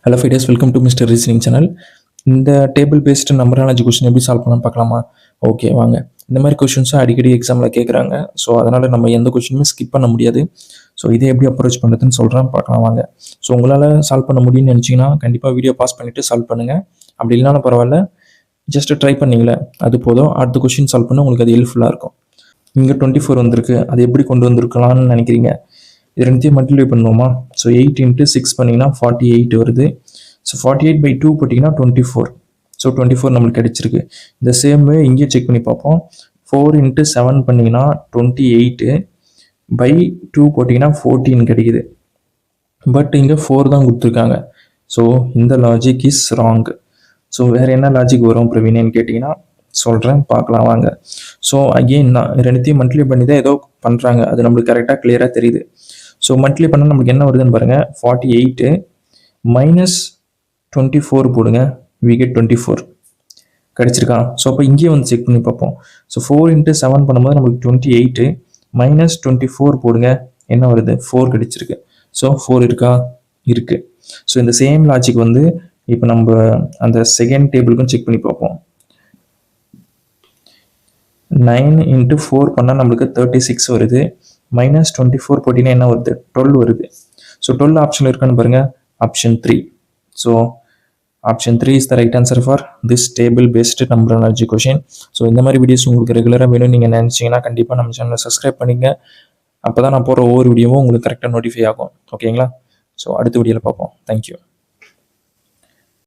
Hello fighters, welcome to mister reasoning channel. இந்த table based numerology question எப்படி solve பண்ணலாம் பார்க்கலாமா? ஓகே வாங்க. இந்த மாதிரி கொஷின்ஸும் அடிக்கடி எக்ஸாமில் கேட்குறாங்க. ஸோ அதனால் நம்ம எந்த கொஷினுமே ஸ்கிப் பண்ண முடியாது. ஸோ இதை எப்படி அப்ரோச் பண்ணுறதுன்னு சொல்கிறேன், பார்க்கலாம் வாங்க. ஸோ உங்களால் சால்வ் பண்ண முடியும்னு நினச்சிங்கன்னா கண்டிப்பாக வீடியோ பாஸ் பண்ணிவிட்டு சால்வ் பண்ணுங்கள். அப்படி இல்லைனாலும் பரவாயில்ல, ஜஸ்ட்டு ட்ரை பண்ணிங்களே அது போதும். அடுத்த கொஷின் சால்வ் பண்ண உங்களுக்கு அது ஹெல்ப்ஃபுல்லாக இருக்கும். இங்கே 24 வந்திருக்கு, அது எப்படி கொண்டு வந்திருக்கலாம்னு நினைக்கிறீங்க? இது ரெண்டுத்தையும் மல்டிப்ளை பண்ணுவோமா? ஸோ 8 × 6 பண்ணிங்கன்னா 48 வருது. ஸோ 48/2 போட்டிங்கன்னா 24. ஸோ 24 நம்மளுக்கு கிடைச்சிருக்கு. இந்த சேம் வே இங்கேயே செக் பண்ணி பார்ப்போம். 4 × 7 பண்ணிங்கன்னா 28/2 போட்டிங்கன்னா 14 கிடைக்குது. பட் இங்கே 4 தான் கொடுத்துருக்காங்க. ஸோ இந்த லாஜிக் இஸ் ராங். ஸோ வேறு என்ன லாஜிக் வரும் பிரவீனேன்னு கேட்டிங்கன்னா சொல்கிறேன், பார்க்கலாம் வாங்க. ஸோ அகெயின் நான் ரெண்டுத்தையும் மல்டிப்ளை பண்ணி தான் ஏதோ பண்ணுறாங்க, அது நம்மளுக்கு கரெக்டாக கிளியராக தெரியுது. ஸோ மல்டிப்ளை பண்ணால் நம்மளுக்கு என்ன வருதுன்னு பாருங்கள். 48 - 24 போடுங்க, we get 24 கிடச்சிருக்கா? ஸோ அப்போ இங்கேயே வந்து செக் பண்ணி பார்ப்போம். ஸோ 4 × 7 பண்ணும்போது நம்மளுக்கு 28 - 24 போடுங்க, என்ன வருது? 4 கிடச்சிருக்கு. ஸோ 4 இருக்கா? இருக்குது. ஸோ இந்த சேம் லாஜிக் வந்து இப்போ நம்ம அந்த செகண்ட் டேபிளுக்கும் செக் பண்ணி பார்ப்போம். 9 × 4 பண்ணால் நம்மளுக்கு 36 வருது. -24 போட்டிங்கன்னா என்ன வருது? 12 வருது. ஸோ 12 ஆப்ஷன் இருக்கான்னு பாருங்கள், option 3. So option 3 is the right answer for this table based numerology question. So இந்த மாதிரி வீடியோஸ் உங்களுக்கு ரெகுலராக வேணும்னு நீங்கள் நினச்சிங்கன்னா கண்டிப்பாக நம்ம சேனலை சப்ஸ்கிரைப் பண்ணிங்க. அப்போ தான் நான் போகிற ஒவ்வொரு வீடியோவும் உங்களுக்கு கரெக்டாக நோட்டிஃபை ஆகும். ஓகேங்களா? ஸோ அடுத்த வீடியோவில் பார்ப்போம். தேங்க்யூ.